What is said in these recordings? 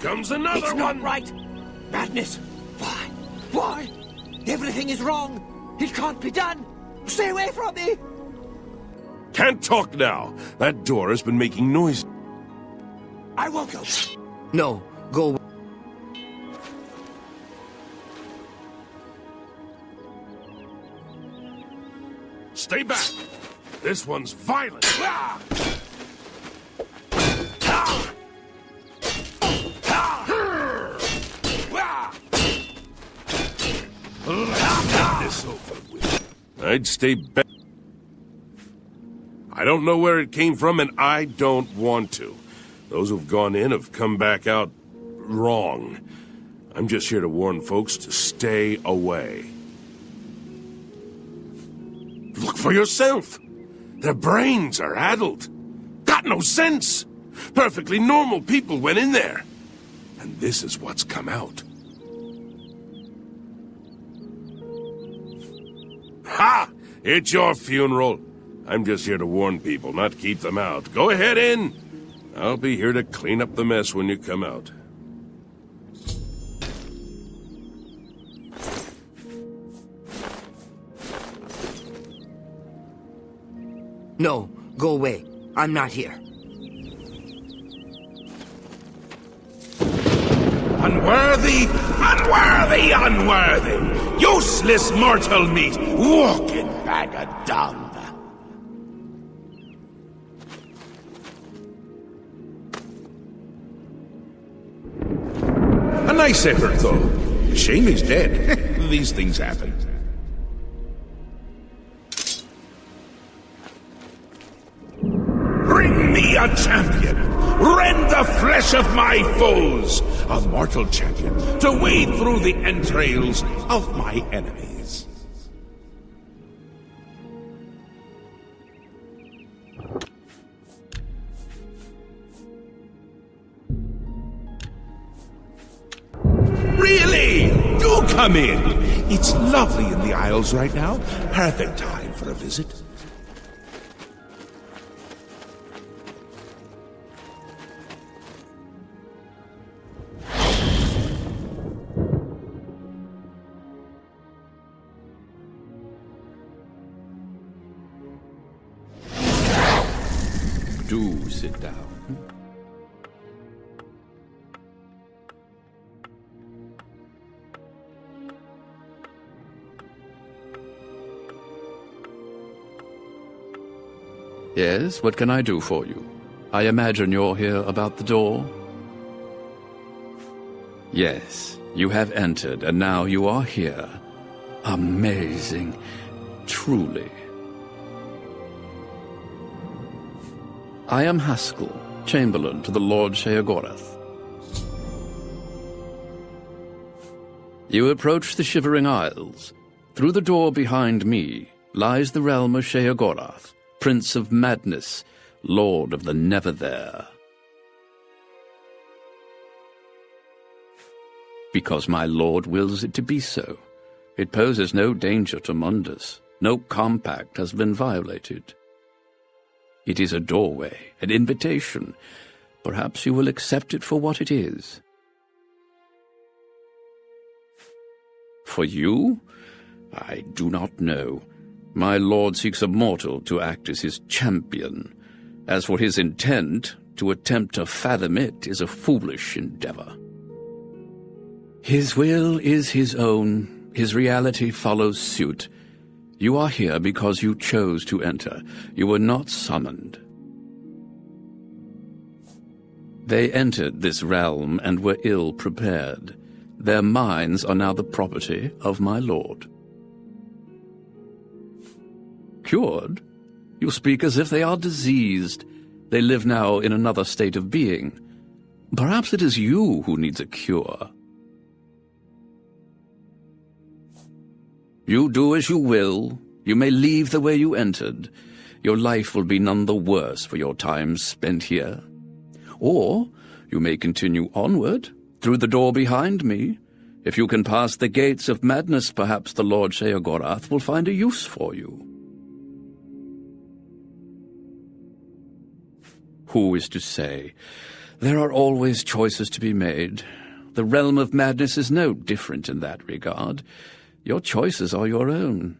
comes another It's one! not right! Madness! Why? Why? Everything is wrong! It can't be done! Stay away from me! Can't talk now. That door has been making noise. I won't go. No, go. Stay back. This one's violent. Ah! Ah! Ah! Ah! Get this over with. I'd stay back. I don't know where it came from, and I don't want to. Those who've gone in have come back out wrong. I'm just here to warn folks to stay away. Look for yourself. Their brains are addled. Got no sense. Perfectly normal people went in there. And this is what's come out. Ha! It's your funeral. I'm just here to warn people, not keep them out. Go ahead in. I'll be here to clean up the mess when you come out. No, go away. I'm not here. Unworthy, unworthy, unworthy! Useless mortal meat, walking bag of dung! A nice effort, though. Shame he's dead. These things happen. Bring me a champion! Rend the flesh of my foes! A mortal champion to wade through the entrails of my enemies. Really? Do come in! It's lovely in the Isles right now. Perfect time for a visit. Do sit down. Yes, what can I do for you? I imagine you're here about the door? Yes, you have entered, and now you are here. Amazing. Truly. I am Haskell, Chamberlain to the Lord Sheogorath. You approach the Shivering Isles. Through the door behind me lies the realm of Sheogorath, Prince of Madness, Lord of the Never-There. Because my lord wills it to be so. It poses no danger to Mundus. No compact has been violated. It is a doorway, an invitation. Perhaps you will accept it for what it is. For you? I do not know. My lord seeks a mortal to act as his champion. As for his intent, to attempt to fathom it is a foolish endeavor. His will is his own. His reality follows suit. You are here because you chose to enter. You were not summoned. They entered this realm and were ill prepared. Their minds are now the property of my lord. Cured? You speak as if they are diseased. They live now in another state of being. Perhaps it is you who needs a cure. You do as you will. You may leave the way you entered. Your life will be none the worse for your time spent here. Or you may continue onward, through the door behind me. If you can pass the gates of madness, perhaps the Lord Sheogorath will find a use for you. Who is to say? There are always choices to be made. The realm of madness is no different in that regard. Your choices are your own.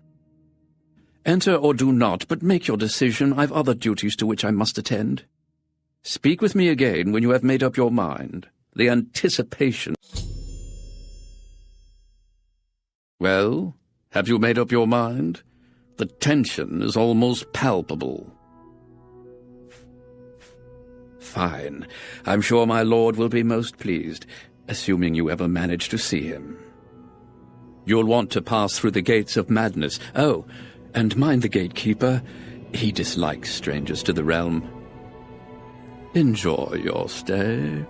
Enter or do not, but make your decision. I've other duties to which I must attend. Speak with me again when you have made up your mind. The anticipation... Well, have you made up your mind? The tension is almost palpable. Fine. I'm sure my lord will be most pleased, assuming you ever manage to see him. You'll want to pass through the gates of madness. Oh, and mind the gatekeeper. He dislikes strangers to the realm. Enjoy your stay.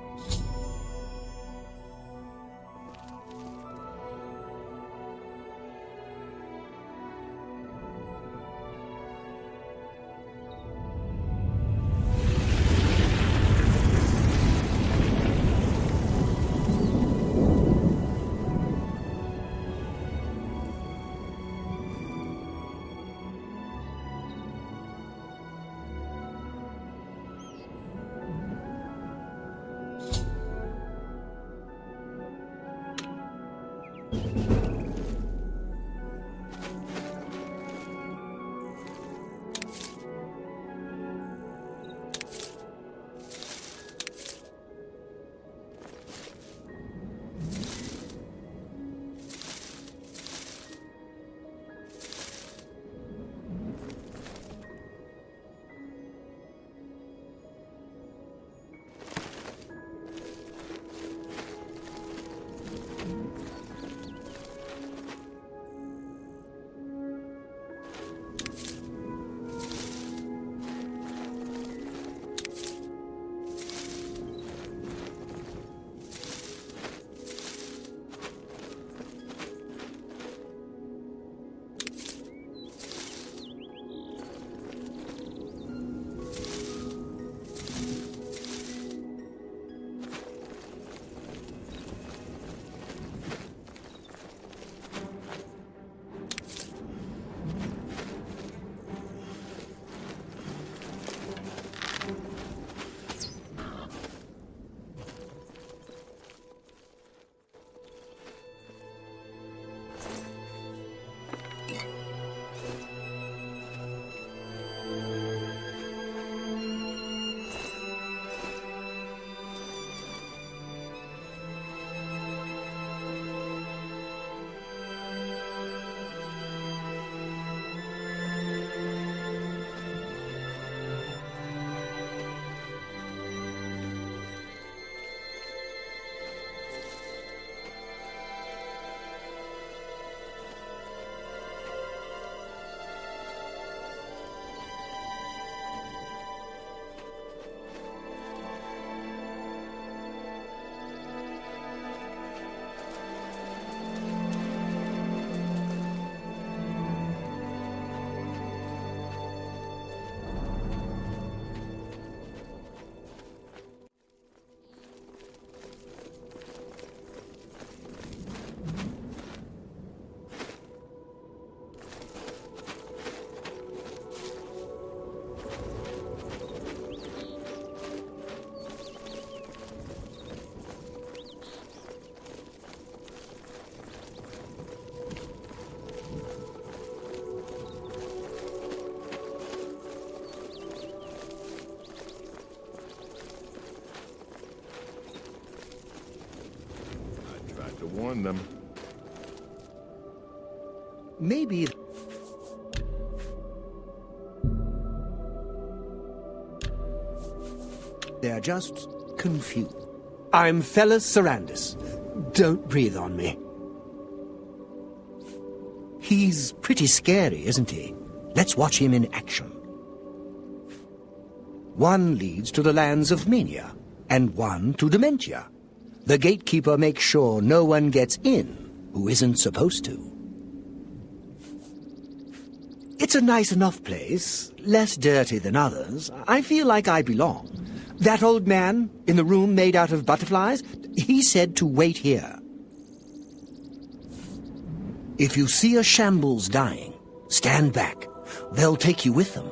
Warn them. Maybe... they're just confused. I'm Fellas Sarandis. Don't breathe on me. He's pretty scary, isn't he? Let's watch him in action. One leads to the lands of Mania, and one to Dementia. The gatekeeper makes sure no one gets in who isn't supposed to. It's a nice enough place, less dirty than others. I feel like I belong. That old man in the room made out of butterflies, he said to wait here. If you see a shambles dying, stand back. They'll take you with them.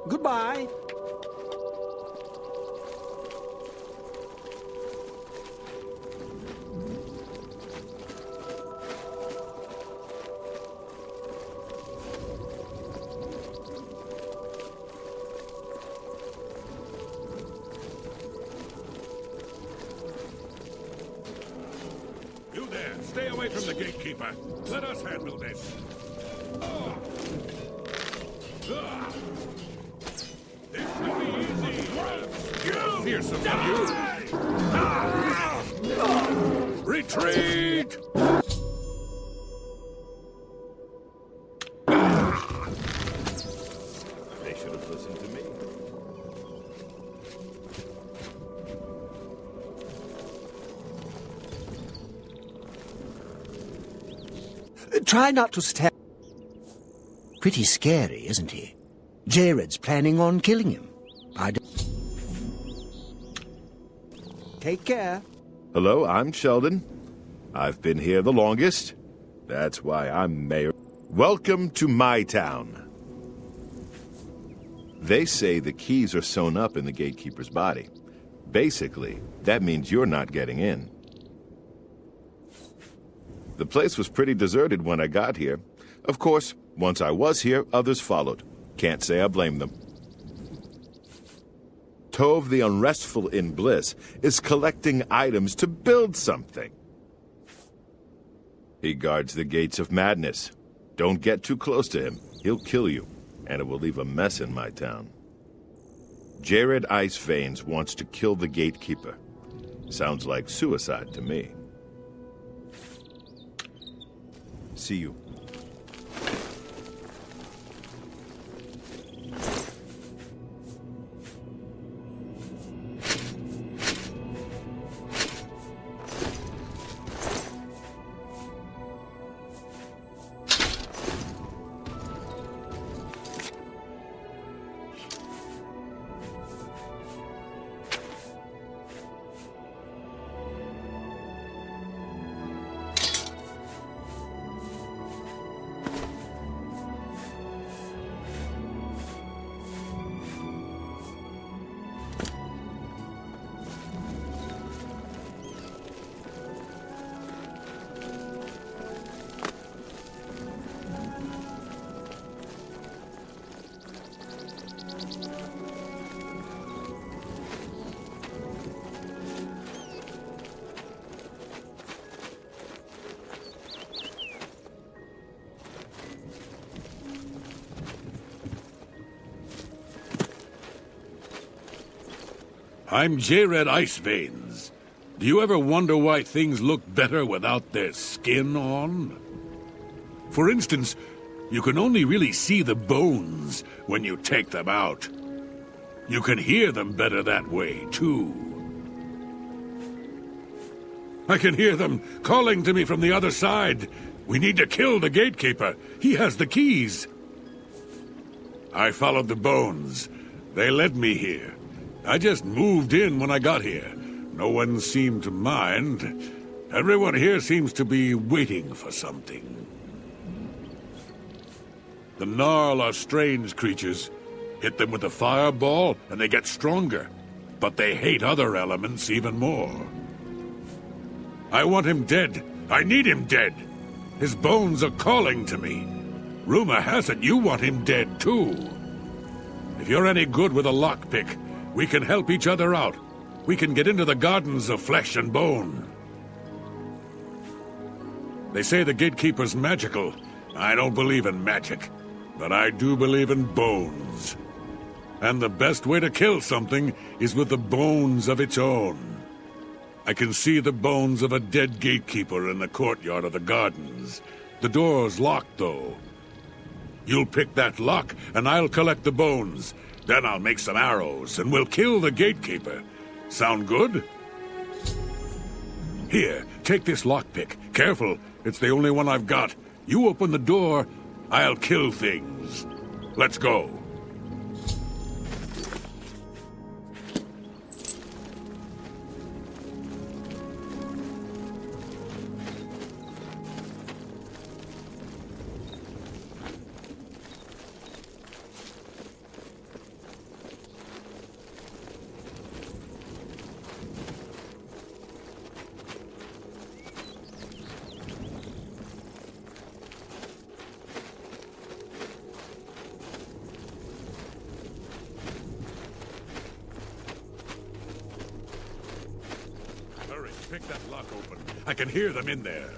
Goodbye. from the gatekeeper. Let us handle this. This will be easy. You're fearsome, you. Retreat! They should have listened to me. Try not to stab. Pretty scary, isn't he? Jared's planning on killing him. Take care. Hello, I'm Sheldon. I've been here the longest. That's why I'm mayor. Welcome to my town. They say the keys are sewn up in the gatekeeper's body. Basically, that means you're not getting in. The place was pretty deserted when I got here. Of course, once I was here, others followed. Can't say I blame them. Tove the Unrestful in Bliss is collecting items to build something. He guards the gates of madness. Don't get too close to him. He'll kill you, and it will leave a mess in my town. Jared Ice Veins wants to kill the gatekeeper. Sounds like suicide to me. See you. I'm Jared Ice Veins. Do you ever wonder why things look better without their skin on? For instance, you can only really see the bones when you take them out. You can hear them better that way, too. I can hear them calling to me from the other side. We need to kill the gatekeeper. He has the keys. I followed the bones. They led me here. I just moved in when I got here. No one seemed to mind. Everyone here seems to be waiting for something. The Gnarl are strange creatures. Hit them with a fireball and they get stronger. But they hate other elements even more. I want him dead. I need him dead. His bones are calling to me. Rumor has it you want him dead too. If you're any good with a lockpick, we can help each other out. We can get into the gardens of flesh and bone. They say the gatekeeper's magical. I don't believe in magic, but I do believe in bones. And the best way to kill something is with the bones of its own. I can see the bones of a dead gatekeeper in the courtyard of the gardens. The door's locked, though. You'll pick that lock, and I'll collect the bones. Then I'll make some arrows, and we'll kill the gatekeeper. Sound good? Here, take this lockpick. Careful, it's the only one I've got. You open the door, I'll kill things. Let's go. Pick that lock open. I can hear them in there.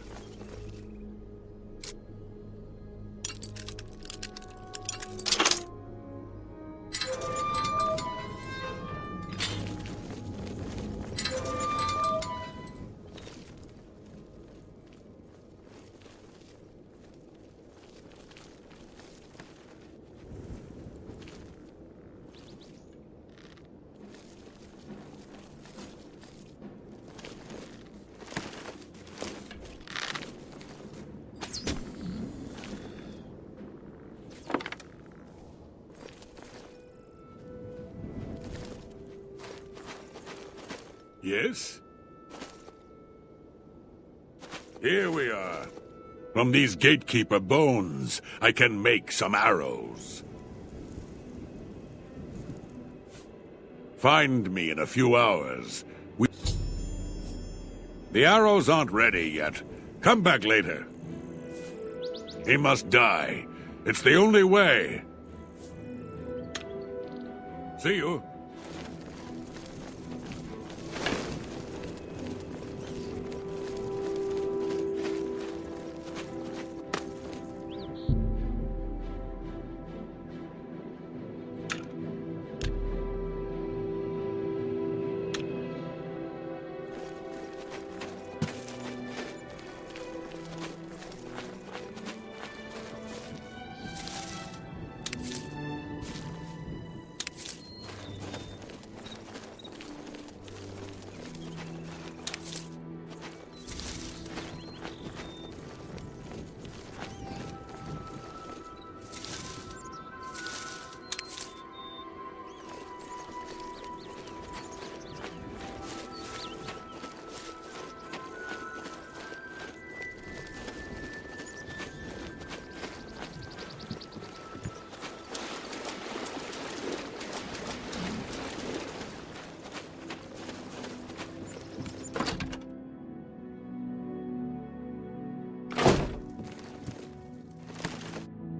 Yes? Here we are. From these gatekeeper bones, I can make some arrows. Find me in a few hours. The arrows aren't ready yet. Come back later. He must die. It's the only way. See you.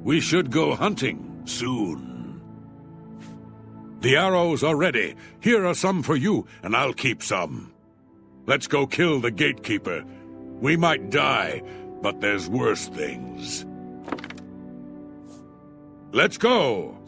We should go hunting soon. The arrows are ready. Here are some for you, and I'll keep some. Let's go kill the gatekeeper. We might die, but there's worse things. Let's go!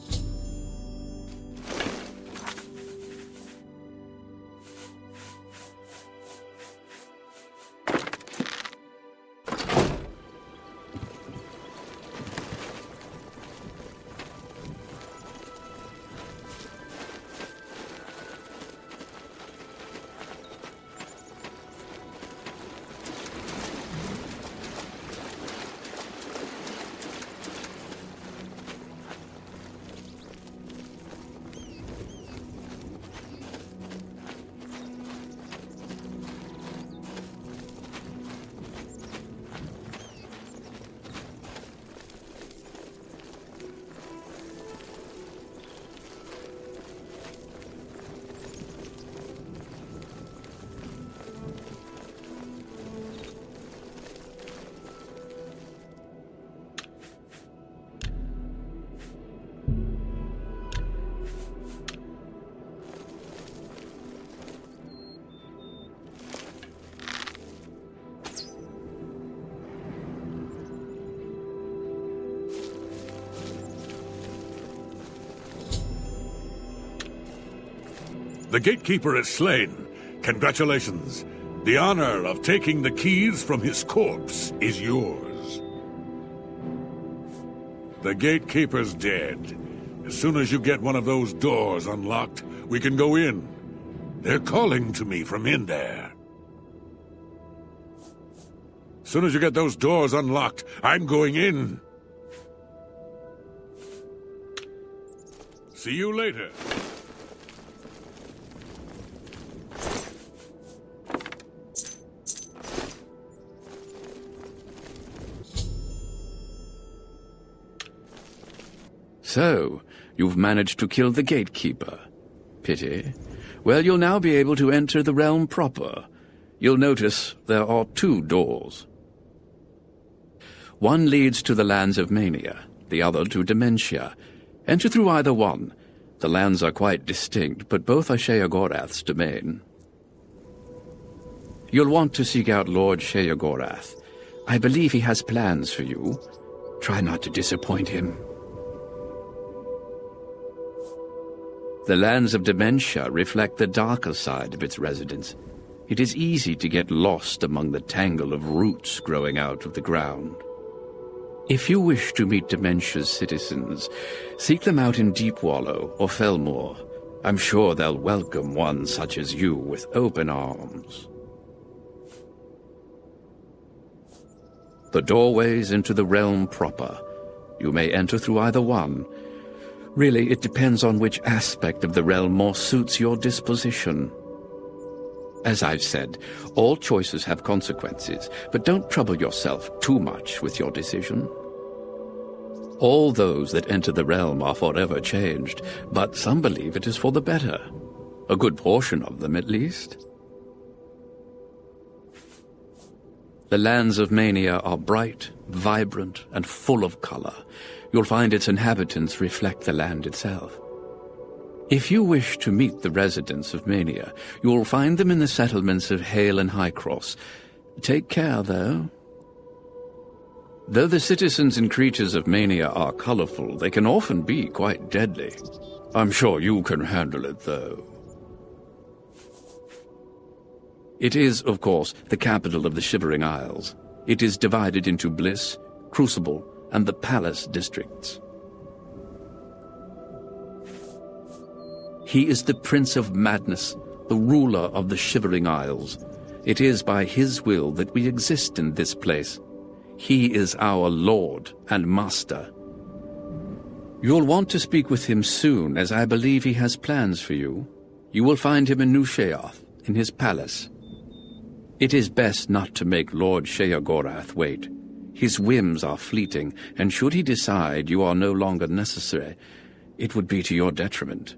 The gatekeeper is slain. Congratulations. The honor of taking the keys from his corpse is yours. The gatekeeper's dead. As soon as you get one of those doors unlocked, we can go in. They're calling to me from in there. As soon as you get those doors unlocked, I'm going in. See you later. So, you've managed to kill the gatekeeper. Pity. Well, you'll now be able to enter the realm proper. You'll notice there are 2 doors. One leads to the lands of Mania, the other to Dementia. Enter through either one. The lands are quite distinct, but both are Sheogorath's domain. You'll want to seek out Lord Sheogorath. I believe he has plans for you. Try not to disappoint him. The lands of Dementia reflect the darker side of its residents. It is easy to get lost among the tangle of roots growing out of the ground. If you wish to meet Dementia's citizens, seek them out in Deepwallow or Felmore. I'm sure they'll welcome one such as you with open arms. The doorways into the realm proper. You may enter through either one. Really, it depends on which aspect of the realm more suits your disposition. As I've said, all choices have consequences, but don't trouble yourself too much with your decision. All those that enter the realm are forever changed, but some believe it is for the better. A good portion of them, at least. The lands of Mania are bright, vibrant, and full of color. You'll find its inhabitants reflect the land itself. If you wish to meet the residents of Mania, you'll find them in the settlements of Hale and Highcross. Take care, though. Though the citizens and creatures of Mania are colorful, they can often be quite deadly. I'm sure you can handle it, though. It is, of course, the capital of the Shivering Isles. It is divided into Bliss, Crucible, and the Palace districts. He is the Prince of Madness, the ruler of the Shivering Isles. It is by his will that we exist in this place. He is our Lord and Master. You'll want to speak with him soon, as I believe he has plans for you. You will find him in New Sheogorath, in his palace. It is best not to make Lord Sheogorath wait. His whims are fleeting, and should he decide you are no longer necessary, it would be to your detriment.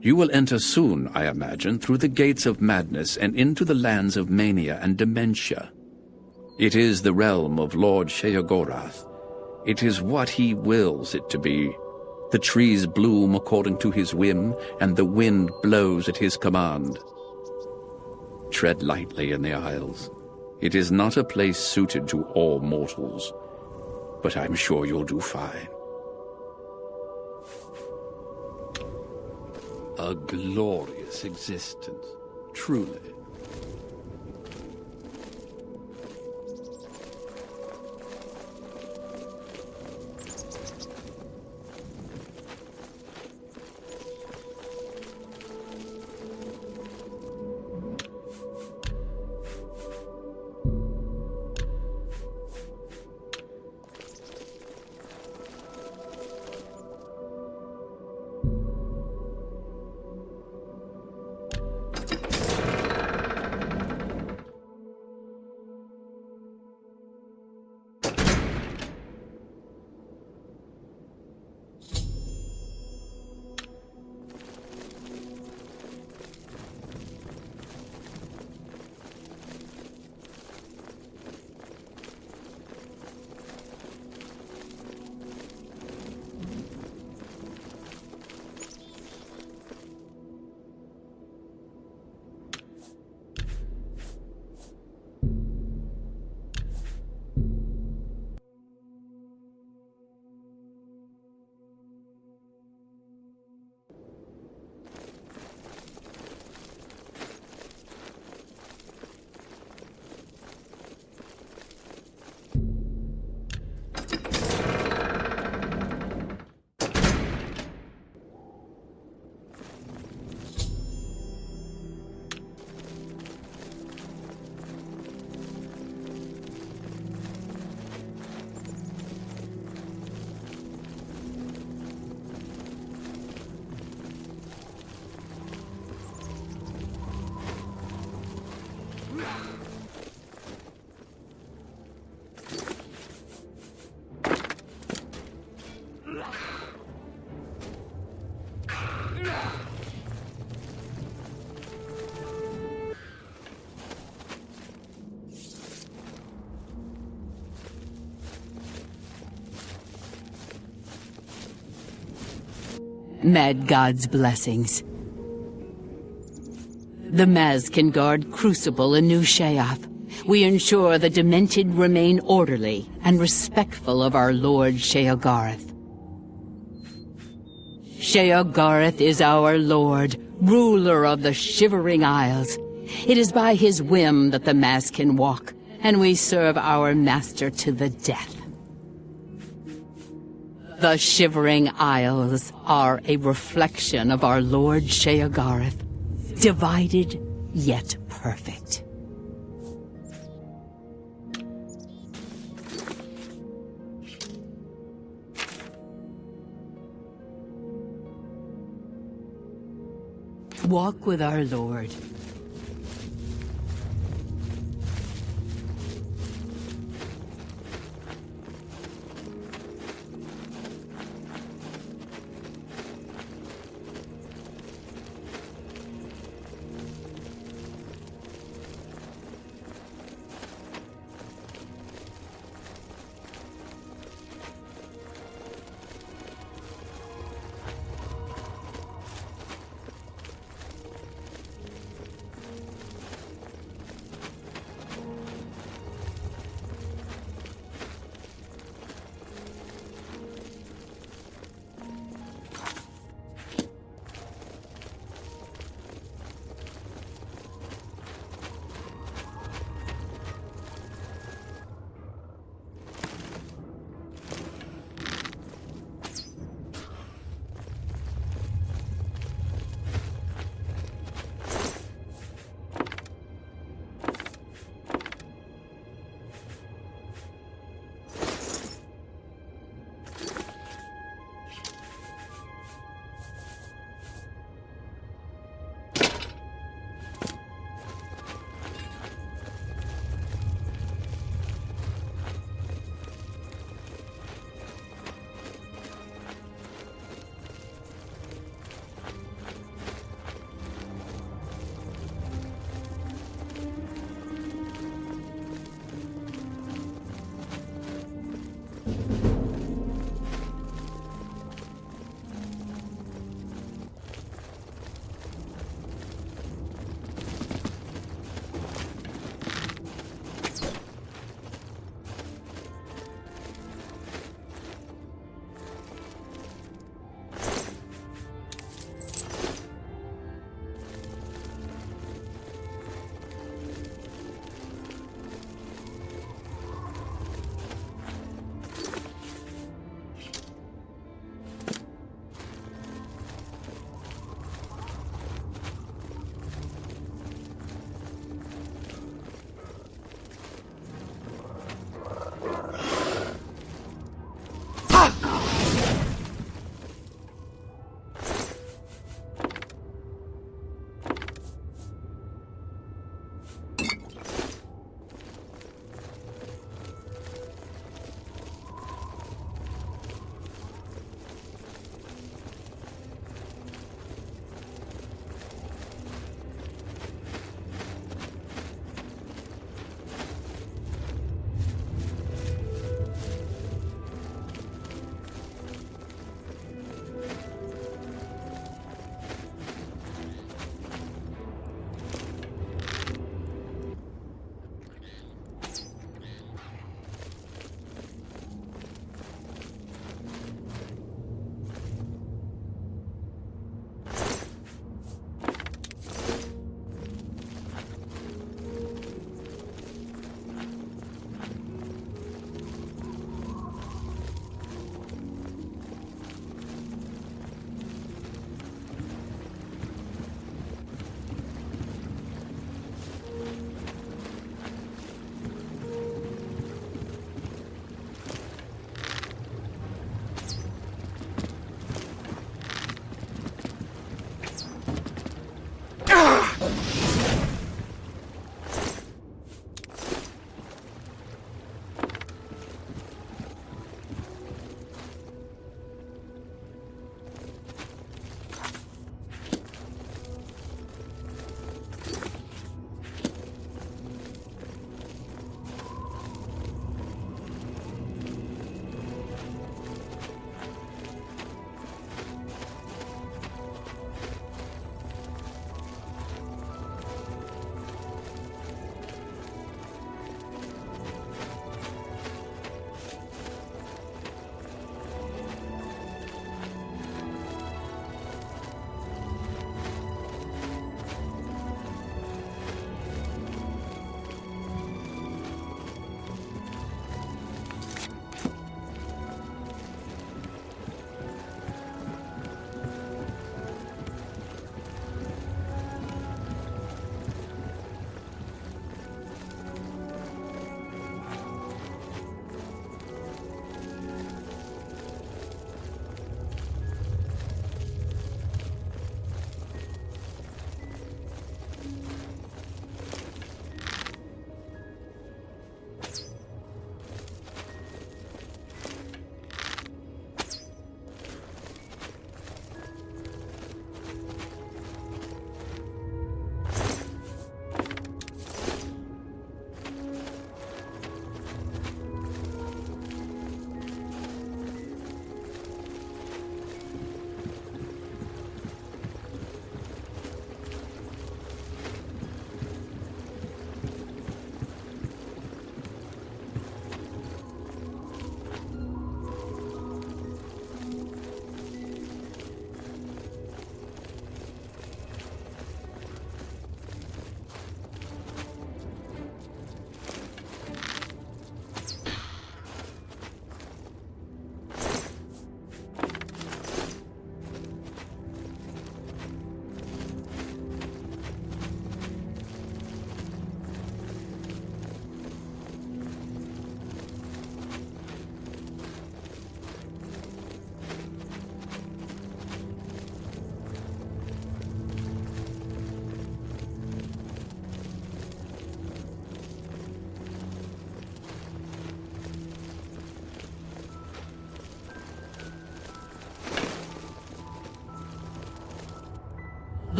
You will enter soon, I imagine, through the gates of madness and into the lands of mania and dementia. It is the realm of Lord Sheogorath. It is what he wills it to be. The trees bloom according to his whim, and the wind blows at his command. Tread lightly in the Isles. It is not a place suited to all mortals, but I'm sure you'll do fine. A glorious existence, truly. Mad God's blessings. The Maz can guard Crucible in New Sheogorath. We ensure the Demented remain orderly and respectful of our Lord Sheogorath. Sheogorath is our Lord, ruler of the Shivering Isles. It is by his whim that the Maz can walk, and we serve our master to the death. The Shivering Isles are a reflection of our Lord Sheogorath, divided yet perfect. Walk with our Lord.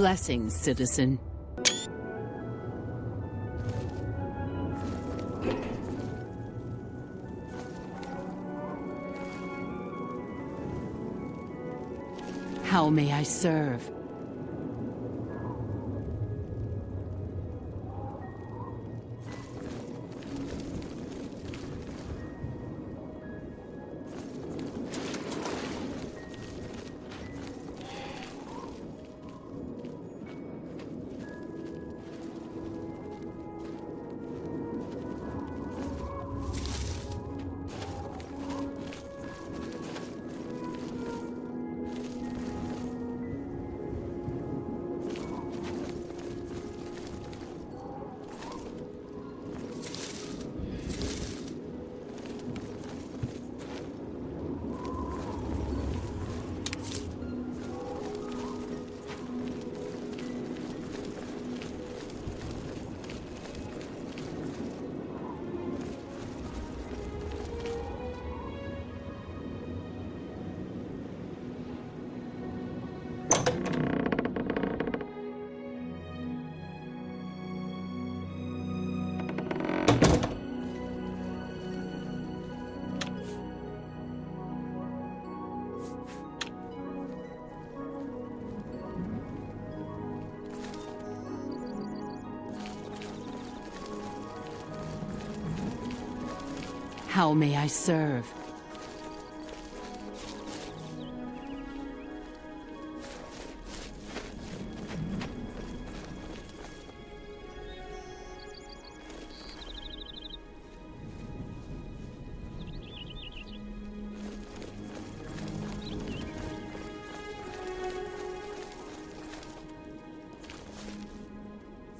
Blessings, citizen. How may I serve? How may I serve?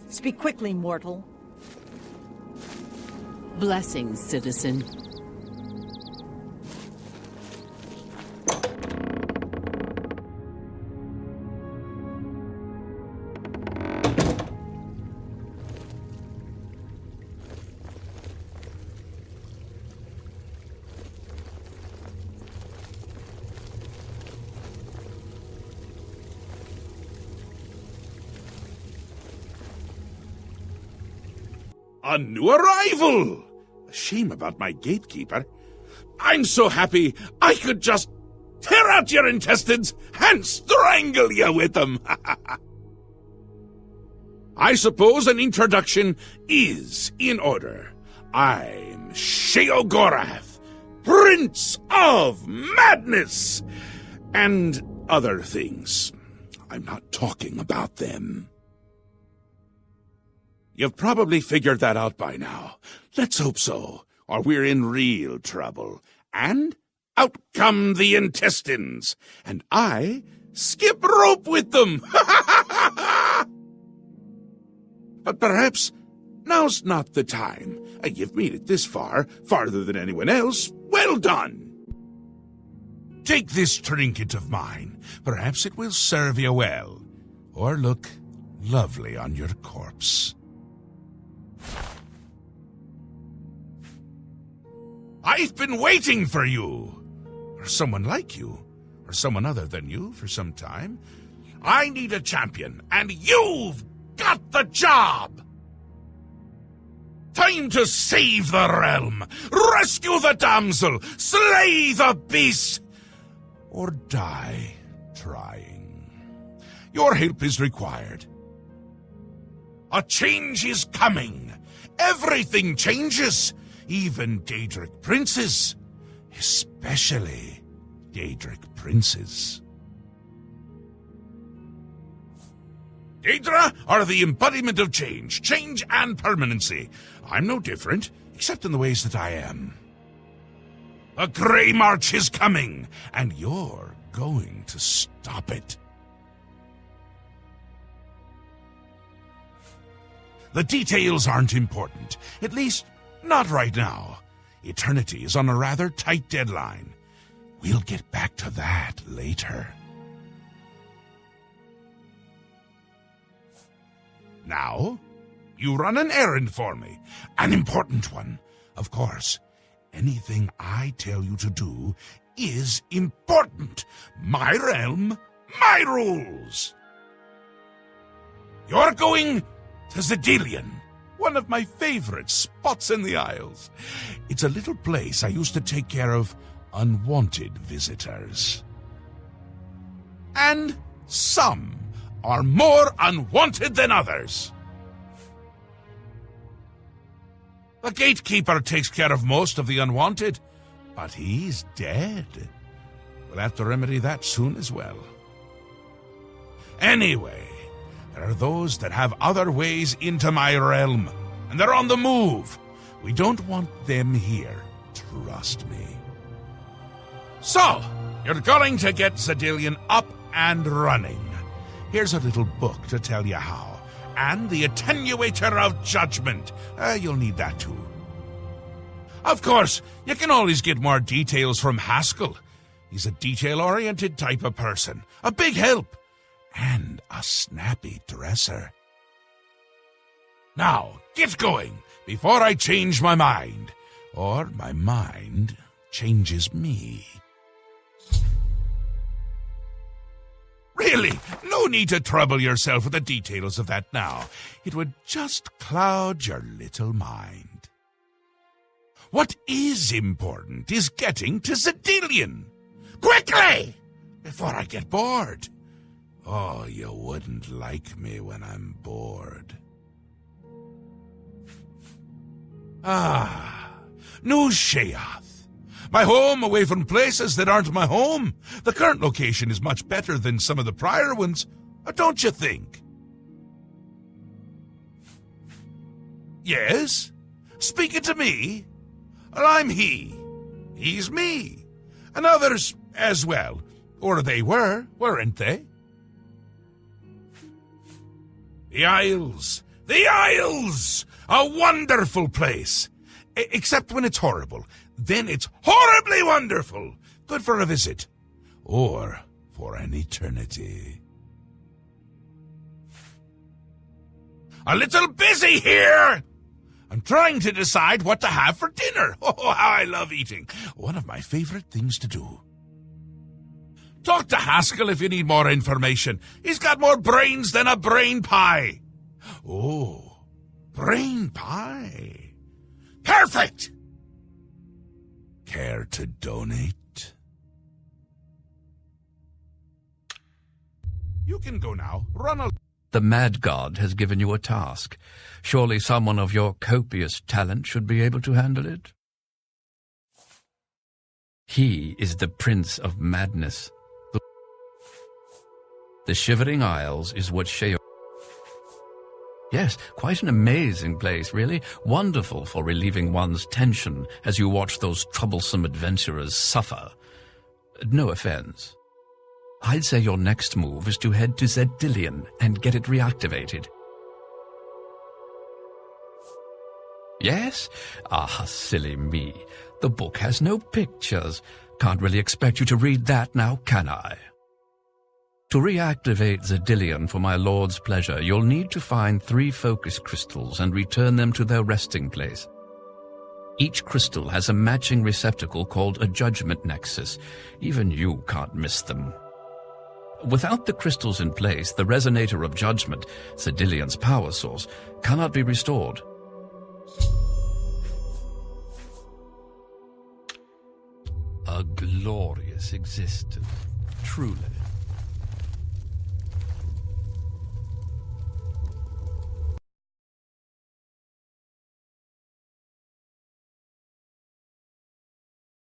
Speak quickly, mortal. Blessings, citizen. A new arrival! A shame about my gatekeeper. I'm so happy I could just tear out your intestines and strangle you with them. I suppose an introduction is in order. I'm Sheogorath, Prince of Madness, and other things. I'm not talking about them. You've probably figured that out by now. Let's hope so, or we're in real trouble. And out come the intestines, and I skip rope with them. But perhaps now's not the time. You've made it this far, farther than anyone else. Well done. Take this trinket of mine. Perhaps it will serve you well, or look lovely on your corpse. I've been waiting for you, or someone like you, or someone other than you for some time. I need a champion, and you've got the job! Time to save the realm, rescue the damsel, slay the beast, or die trying. Your help is required. A change is coming. Everything changes. Even Daedric princes. Especially Daedric princes. Daedra are the embodiment of change. Change and permanency. I'm no different, except in the ways that I am. A Grey March is coming, and you're going to stop it. The details aren't important, at least not right now. Eternity is on a rather tight deadline. We'll get back to that later. Now, you run an errand for me. An important one. Of course, anything I tell you to do is important. My realm, my rules. You're going to Zedilian, one of my favorite spots in the Isles. It's a little place I used to take care of unwanted visitors. And some are more unwanted than others. The gatekeeper takes care of most of the unwanted, but he's dead. We'll have to remedy that soon as well. Anyway, there are those that have other ways into my realm, and they're on the move. We don't want them here, trust me. So, you're going to get Zedilian up and running. Here's a little book to tell you how, and the Attenuator of Judgment. You'll need that too. Of course, you can always get more details from Haskell. He's a detail-oriented type of person, a big help, and a snappy dresser. Now, get going before I change my mind, or my mind changes me. Really, no need to trouble yourself with the details of that now. It would just cloud your little mind. What is important is getting to Zedilian. Quickly! Before I get bored. Oh, you wouldn't like me when I'm bored. New Sheogorath. My home away from places that aren't my home. The current location is much better than some of the prior ones, don't you think? Yes? Speaking to me? Well, I'm he. He's me. And others as well. Or they were, weren't they? The Isles! The Isles! A wonderful place! Except when it's horrible. Then it's horribly wonderful. Good for a visit. Or for an eternity. A little busy here! I'm trying to decide what to have for dinner. Oh, how I love eating. One of my favorite things to do. Talk to Haskell if you need more information. He's got more brains than a brain pie. Oh, brain pie. Perfect! Care to donate? You can go now. Run along. The Mad God has given you a task. Surely someone of your copious talent should be able to handle it. He is the Prince of Madness. The Shivering Isles is what Sheogorath... Yes, quite an amazing place, really. Wonderful for relieving one's tension as you watch those troublesome adventurers suffer. No offense. I'd say your next move is to head to Zedilian and get it reactivated. Yes? Ah, silly me. The book has no pictures. Can't really expect you to read that now, can I? To reactivate Zedilian for my lord's pleasure, you'll need to find 3 focus crystals and return them to their resting place. Each crystal has a matching receptacle called a judgment nexus. Even you can't miss them. Without the crystals in place, the resonator of judgment, Zedilian's power source, cannot be restored. A glorious existence, truly.